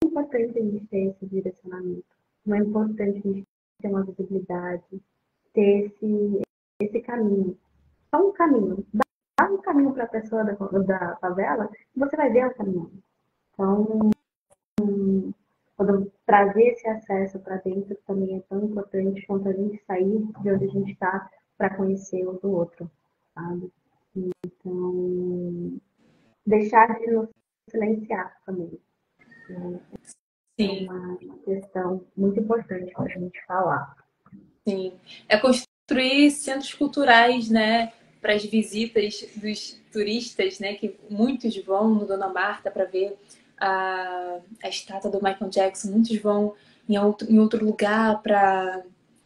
é importante a gente ter esse direcionamento. Como é importante a gente ter uma visibilidade, ter esse caminho. Só um caminho. Dá um caminho para a pessoa da favela, você vai ver ela caminhando. Então, quando trazer esse acesso para dentro também é tão importante quanto a gente sair de onde a gente está para conhecer o do outro, sabe? Então, deixar de nos silenciar também. É Sim, uma questão muito importante para a gente falar. sim. É construir centros culturais, né, para as visitas dos turistas, né, que muitos vão no Dona Marta para ver a estátua do Michael Jackson, muitos vão em outro lugar para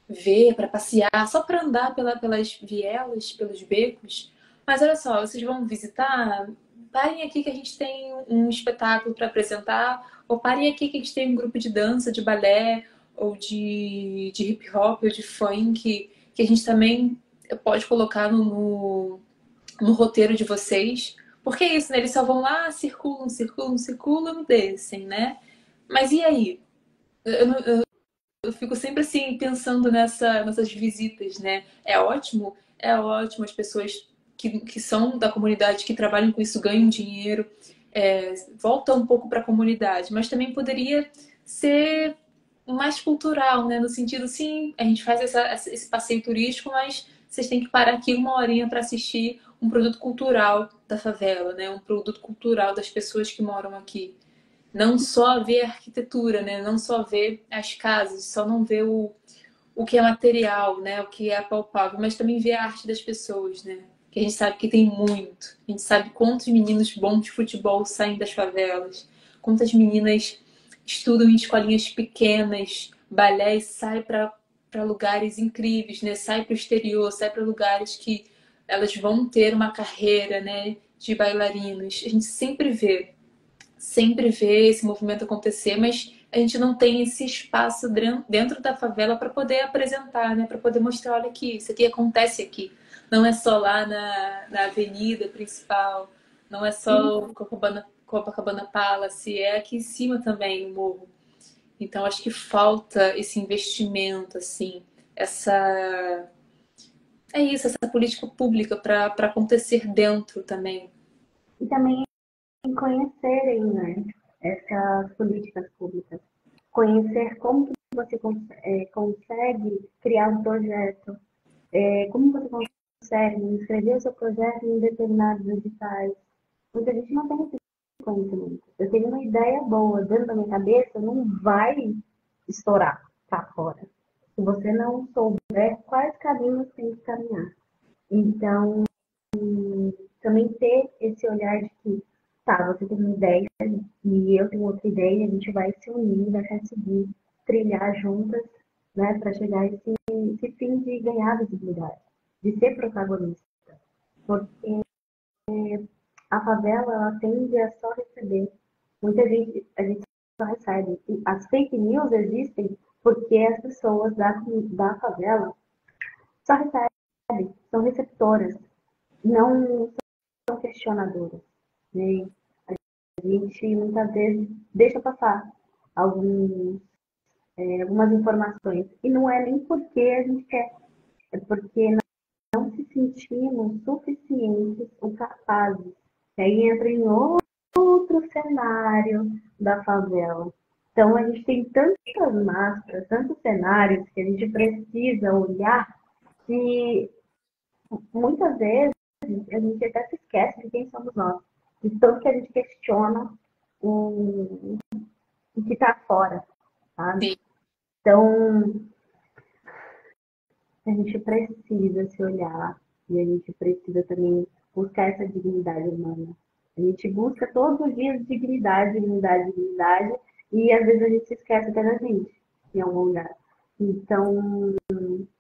ver, para passear, só para andar pelas vielas, pelos becos. Mas olha só, vocês vão visitar, parem aqui que a gente tem um espetáculo para apresentar, ou parem aqui que a gente tem um grupo de dança, de balé, ou de hip hop, ou de funk, que a gente também pode colocar no roteiro de vocês. Porque é isso, né? Eles só vão lá, circulam, circulam, circulam, descem, né? Mas e aí? Eu fico sempre assim pensando nessas visitas, né? É ótimo, as pessoas que são da comunidade, que trabalham com isso, ganham dinheiro, voltam um pouco para a comunidade, mas também poderia ser mais cultural, né? No sentido, sim, a gente faz esse passeio turístico, mas vocês têm que parar aqui uma horinha para assistir um produto cultural da favela, né? Um produto cultural das pessoas que moram aqui. Não só ver a arquitetura, né? Não só ver as casas, só não ver o que é material, né? O que é palpável, mas também ver a arte das pessoas, né? Que a gente sabe que tem muito. A gente sabe quantos meninos bons de futebol saem das favelas, quantas meninas estudam em escolinhas pequenas, balé e saem para lugares incríveis, né? Sai para o exterior, sai para lugares que elas vão ter uma carreira, né? De bailarinos. A gente sempre vê esse movimento acontecer, mas a gente não tem esse espaço dentro da favela para poder apresentar, né? Para poder mostrar, olha aqui, isso aqui acontece aqui. Não é só lá na avenida principal, não é só o Copacabana Palace, é aqui em cima também, no morro. Então acho que falta esse investimento, assim, essa essa política pública para acontecer dentro também. E também conhecerem, né, essas políticas públicas. Conhecer como que você consegue criar um projeto, como você consegue inscrever o seu projeto em determinados editais. Muita gente não tem esse conhecimento. Eu tenho uma ideia boa dentro da minha cabeça, não vai estourar para fora. Se você não souber quais caminhos tem que caminhar. Então, também ter esse olhar de que, tá, você tem uma ideia e eu tenho outra ideia, a gente vai se unir, vai conseguir trilhar juntas, né, para chegar a esse fim de ganhar visibilidade, de ser protagonista. Porque a favela, ela tende a só receber. Muita gente, a gente só recebe. E as fake news existem porque as pessoas da favela só recebem, são receptoras, não são questionadoras. Né? A gente muitas vezes deixa passar. alguns, algumas informações. E não é nem porque a gente quer, é porque não se sentimos suficientes ou capazes. E aí entra em outro cenário da favela. Então a gente tem tantas máscaras, tantos cenários que a gente precisa olhar que muitas vezes a gente até se esquece de quem somos nós. De tanto que a gente questiona o, o que está fora, sabe? Sim. Então, a gente precisa se olhar e a gente precisa também buscar essa dignidade humana. A gente busca todos os dias dignidade, dignidade, dignidade, e às vezes a gente se esquece até da gente em algum lugar. Então,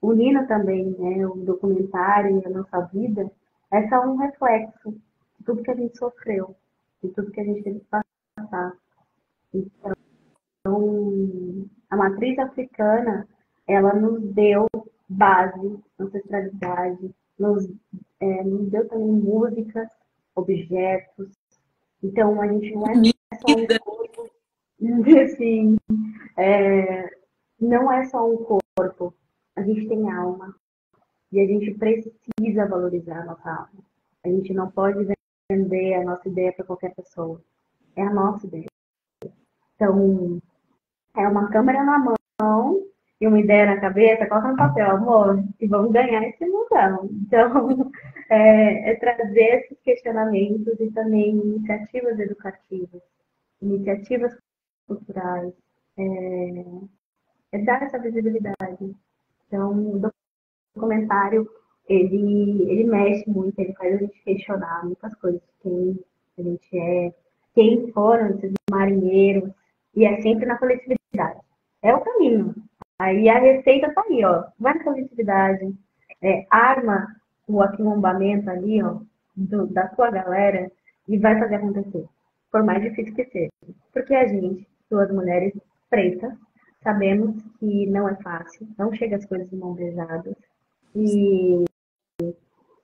unindo também, né, o documentário e a nossa vida, é só um reflexo de tudo que a gente sofreu, de tudo que a gente teve que passar. Então, a matriz africana, ela nos deu base, ancestralidade, nos deu também músicas, objetos. Então, a gente não é só um Comida. corpo, assim, não é só um corpo, a gente tem alma e a gente precisa valorizar a nossa alma. A gente não pode vender a nossa ideia para qualquer pessoa. É a nossa ideia. Então, é uma câmera na mão e uma ideia na cabeça, coloca no papel, amor, e vamos ganhar esse mundão. Então, é trazer esses questionamentos e também iniciativas educativas, iniciativas culturais, é dar essa visibilidade. Então, o documentário, ele mexe muito, ele faz a gente questionar muitas coisas, quem a gente é, quem foram esses marinheiros, e é sempre na coletividade. É o caminho. Aí a receita tá aí, ó. Vai na coletividade, arma o aquilombamento ali, ó, da sua galera e vai fazer acontecer. Por mais difícil que seja. Porque a gente, duas mulheres pretas, sabemos que não é fácil, não chega as coisas de mão beijada. E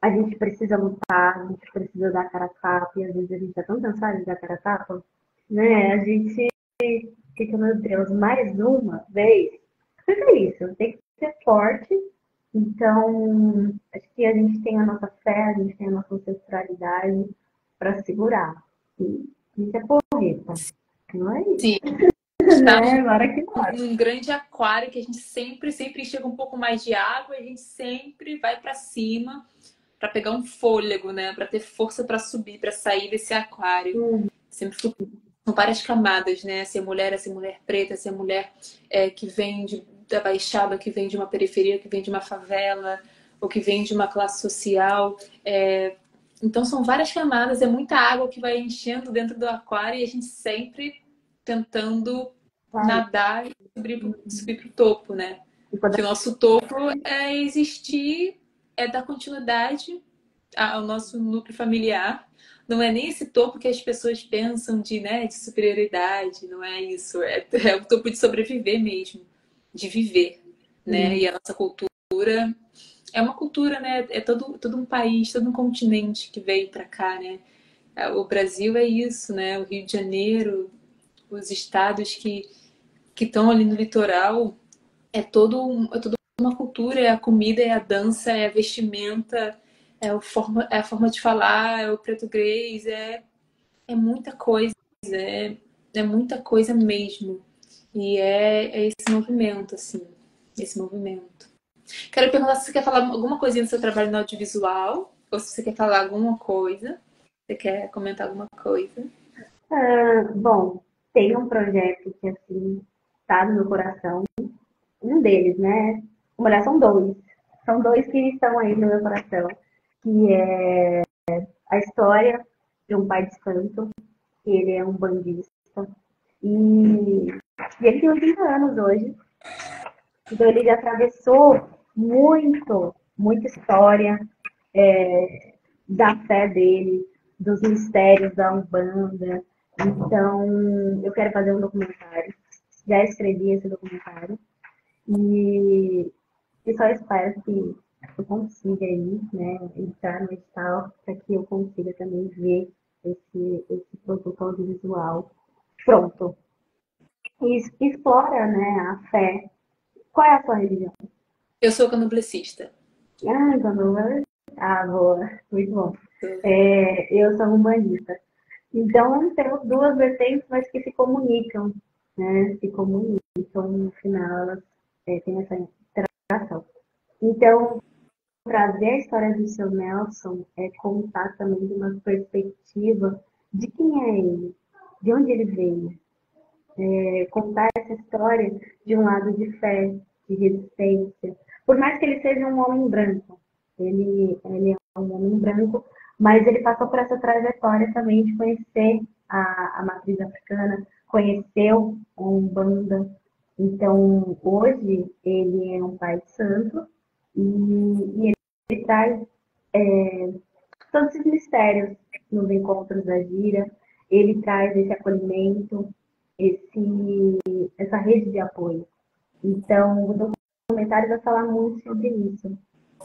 a gente precisa lutar, a gente precisa dar cara a tapa, e às vezes a gente tá tão cansado de dar cara a tapa, né? A gente fica, meu Deus, mais uma vez. Mas é isso, tem que ser forte. Então, acho que a gente tem a nossa fé, a gente tem a nossa ancestralidade para segurar. E isso é porreta, não é isso? Sim. Está Né? Agora que num grande aquário que a gente sempre chega um pouco mais de água e a gente sempre vai para cima para pegar um fôlego, né? Para ter força para subir, para sair desse aquário. Sempre são várias camadas, né? Ser mulher preta, ser mulher que vem da Baixada, que vem de uma periferia, que vem de uma favela, ou que vem de uma classe social. Então são várias camadas, é muita água que vai enchendo dentro do aquário e a gente sempre tentando nadar e subir para o topo, né? Que o nosso topo é existir, é dar continuidade ao nosso núcleo familiar. Não é nem esse topo que as pessoas pensam de, né, de superioridade, não é isso. É o topo de sobreviver mesmo, de viver, né? E a nossa cultura é uma cultura, né? É todo um país, todo um continente que veio para cá, né? O Brasil é isso, né? O Rio de Janeiro, os estados que estão ali no litoral, é toda uma cultura, é a comida, é a dança, é a vestimenta, é a forma de falar, é o português, é muita coisa, é muita coisa mesmo. E é esse movimento, assim, esse movimento. Quero perguntar se você quer falar alguma coisinha do seu trabalho no audiovisual, ou se você quer falar alguma coisa. Você quer comentar alguma coisa? Bom, tem um projeto que, assim, está no meu coração. Um deles, né? Na verdade, são dois. São dois que estão aí no meu coração. Que é a história de um pai de santo, que ele é um bandista. E, e ele tem 80 anos hoje. Então, ele já atravessou muita história da fé dele, dos mistérios da Umbanda. Então, eu quero fazer um documentário. Já escrevi esse documentário. E, e só espero que eu consiga aí, né, entrar no edital para que eu consiga também ver esse produto audiovisual pronto. e explora, né, a fé. Qual é a sua religião? Eu sou candomblessista. Ah, então não vai. Ah, boa, muito bom. Eu sou umbandista. Então, temos duas vertentes, mas que se comunicam, né? Se comunicam, no final, elas têm essa interação. Então, trazer a história do seu Nelson é contar também de uma perspectiva de quem é ele, de onde ele veio. Contar essa história de um lado de fé, de resistência. Por mais que ele seja um homem branco, ele é um homem branco, mas ele passou por essa trajetória também de conhecer a matriz africana, conheceu a Umbanda. Então, hoje, ele é um pai santo e ele traz todos esses mistérios nos encontros da gira. Ele traz esse acolhimento, essa rede de apoio. Então, o documentário vai falar muito sobre isso.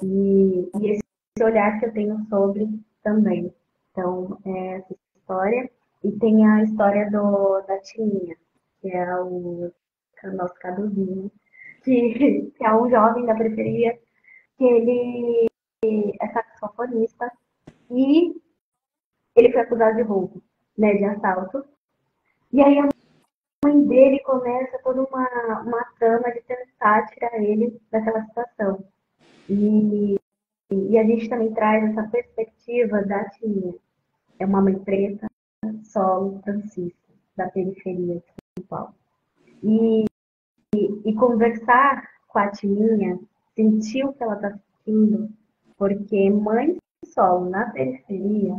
E esse olhar que eu tenho sobre também. Então, é essa história. E tem a história da Tininha, que é o nosso Caduzinho, que é um jovem da periferia, que ele é saxofonista e ele foi acusado de roubo, né, de assalto. E aí a mãe dele começa toda uma trama de tentar tirar ele daquela situação. E a gente também traz essa perspectiva da Tininha. É uma mãe preta, solo, francista, da periferia de São Paulo. E conversar com a Tininha, sentir o que ela está sentindo, porque mãe solo na periferia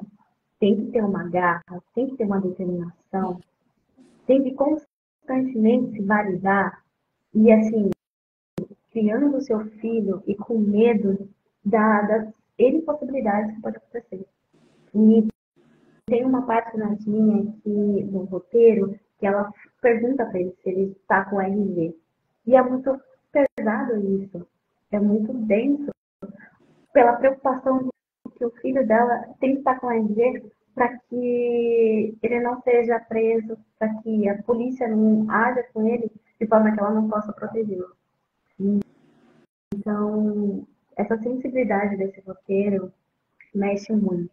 tem que ter uma garra, tem que ter uma determinação, tem que constantemente se validar e, assim, criando o seu filho e com medo das N possibilidades que pode acontecer. E tem uma parte na Dinha que, no roteiro que ela pergunta para ele se ele está com RG. E é muito pesado isso. É muito denso pela preocupação de que o filho dela tem que estar com RG para que ele não seja preso, para que a polícia não haja com ele de forma que ela não possa protegê-lo. Então, essa sensibilidade desse roteiro mexe muito.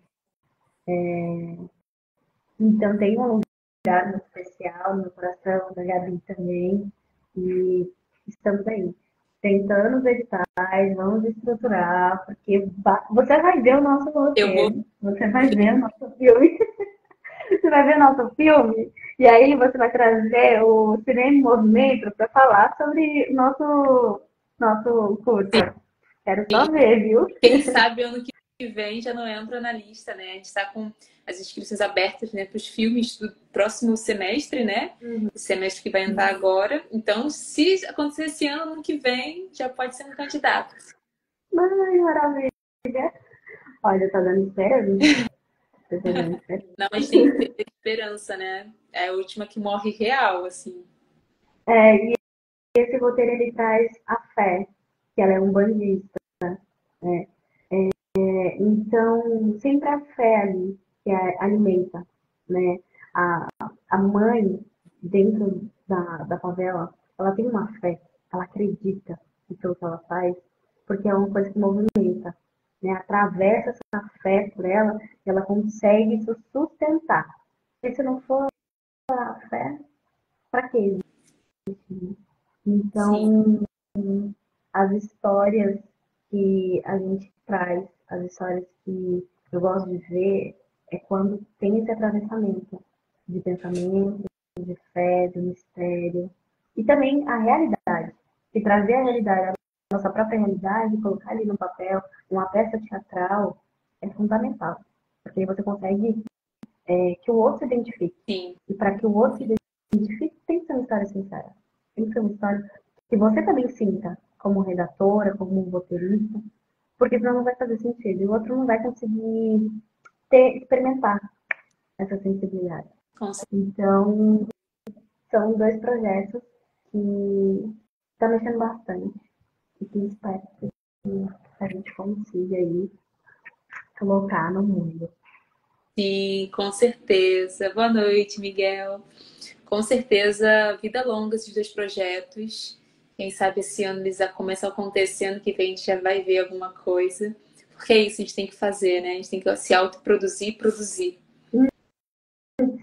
Então, tem um lugar muito especial no coração da Gabi também. E estamos aí, tentando os editais, vamos estruturar, porque você vai ver o nosso Eu vou. roteiro, você vai ver o nosso filme, você vai ver o nosso filme, e aí você vai trazer o Cinema em Movimento para falar sobre nosso curta. Quero só ver, viu? Quem sabe ano que vem já não entra na lista, né? A gente está com as inscrições abertas, né, para os filmes do próximo semestre, né? O semestre que vai entrar agora. Então, se acontecer esse ano que vem, já pode ser um candidato. Ai, maravilha. Olha, tá dando certo? Não, mas tem que ter esperança, né? É a última que morre real, assim. E esse roteiro ele traz a fé, que ela é um bandista. Então, sempre a fé ali, que alimenta, né? A, a mãe, dentro da favela, ela tem uma fé, ela acredita em tudo que ela faz, porque é uma coisa que movimenta, né? Atravessa essa fé por ela, ela consegue se sustentar. E se não for a fé, para quê? Sim. Então, as histórias que a gente traz, as histórias que eu gosto de ver, é quando tem esse atravessamento de pensamento, de fé, de mistério. E também a realidade. E trazer a realidade, a nossa própria realidade, colocar ali no papel, uma peça teatral, é fundamental. Porque aí você consegue que o outro se identifique. Sim. E para que o outro se identifique, tem que ser uma história sincera. Tem que ser uma história que você também sinta, como redatora, como roteirista, porque senão não vai fazer sentido. E o outro não vai conseguir experimentar essa sensibilidade. Então, são dois projetos que estão mexendo bastante e que espero que a gente consiga aí colocar no mundo. Sim, com certeza. Boa noite, Miguel. com certeza, vida longa esses dois projetos. Quem sabe esse ano eles já começam a acontecer, ano que vem a gente já vai ver alguma coisa. Porque é isso, a gente tem que fazer, né? A gente tem que se autoproduzir e produzir.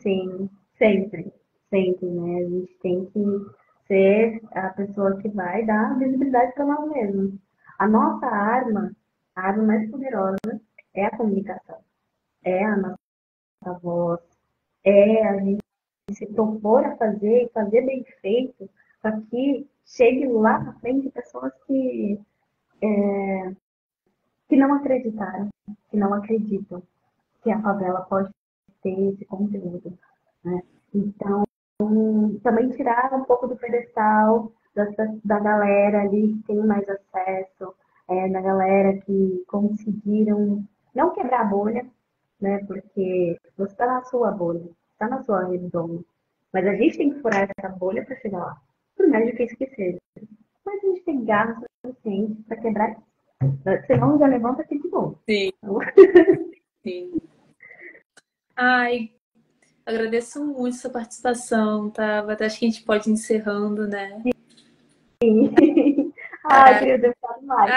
Sim, sempre, sempre, né? A gente tem que ser a pessoa que vai dar visibilidade para nós mesmos. A nossa arma, a arma mais poderosa é a comunicação, é a nossa voz, é a gente se propor a fazer e fazer bem feito para que chegue lá na frente pessoas que não acreditaram, que não acreditam que a favela pode ter esse conteúdo, né? Então, também tirar um pouco do pedestal da galera ali que tem mais acesso, da galera que conseguiram não quebrar a bolha, né? Porque você está na sua bolha, está na sua redoma. Mas a gente tem que furar essa bolha para chegar lá, por mais difícil que seja. Mas a gente tem garra suficiente para quebrar isso. Senão já levanta aqui de novo. Sim, Então, sim. Ai, agradeço muito sua participação, tá? Acho que a gente pode ir encerrando, né? ai, queria ter falado mais.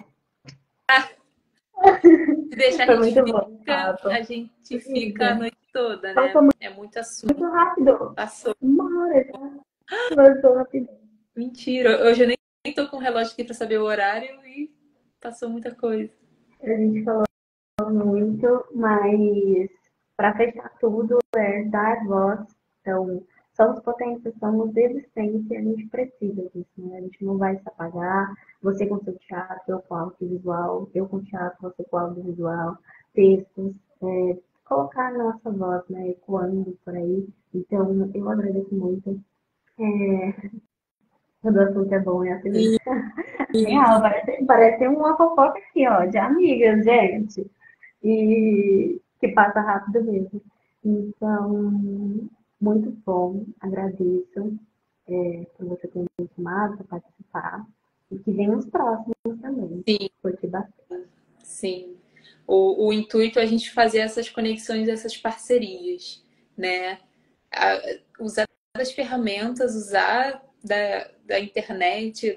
Se deixar, Foi muito bom, a Rafa. gente fica a noite toda, né? Passou É muito assunto. muito rápido. Passou. Uma hora já. Passou rápido. Mentira. Hoje eu nem tô com o relógio aqui pra saber o horário e passou muita coisa. A gente falou muito, mas para fechar tudo é dar voz. Então, somos potência, somos existência, a gente precisa disso, né? A gente não vai se apagar. Você com seu teatro, eu com audiovisual, eu com teatro, você com audiovisual, textos, colocar a nossa voz, né, ecoando por aí. Então, eu agradeço muito. Quando o assunto é bom, é assim mesmo. Real, parece uma fofoca aqui, ó, de amigas, gente. E que passa rápido mesmo. Então, muito bom, agradeço por você ter me chamado para participar. E que venham os próximos também. Sim, Curti bastante. sim. O intuito é a gente fazer essas conexões, essas parcerias, né? Usar das ferramentas, usar da internet,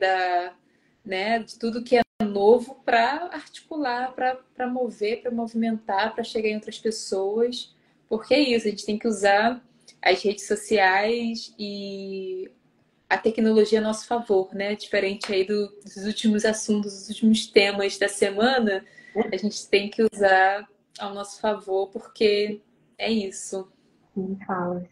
né, de tudo que é novo para articular, para mover, para movimentar, para chegar em outras pessoas. Porque é isso, a gente tem que usar as redes sociais e a tecnologia a nosso favor, né? Diferente aí dos últimos assuntos, dos últimos temas da semana, a gente tem que usar ao nosso favor, porque é isso. Quem fala,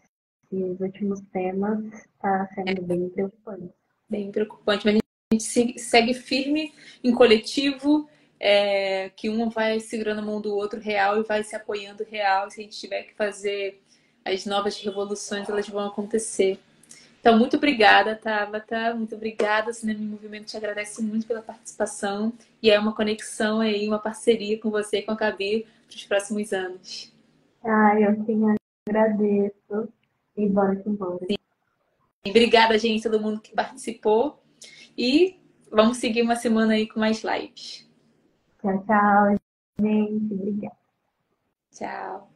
esses últimos temas está sendo bem preocupante. Bem preocupante, mas a gente segue firme em coletivo, que um vai segurando a mão do outro real e vai se apoiando real. E se a gente tiver que fazer as novas revoluções, elas vão acontecer. Então, muito obrigada, Tabata. Muito obrigada. O Cinema em Movimento te agradece muito pela participação. E é uma conexão aí, uma parceria com você e com a Gabi para os próximos anos. Eu que agradeço. E bora que bora. Obrigada, gente, todo mundo que participou. E vamos seguir uma semana aí com mais lives. Tchau, tchau, gente. Obrigada. Tchau.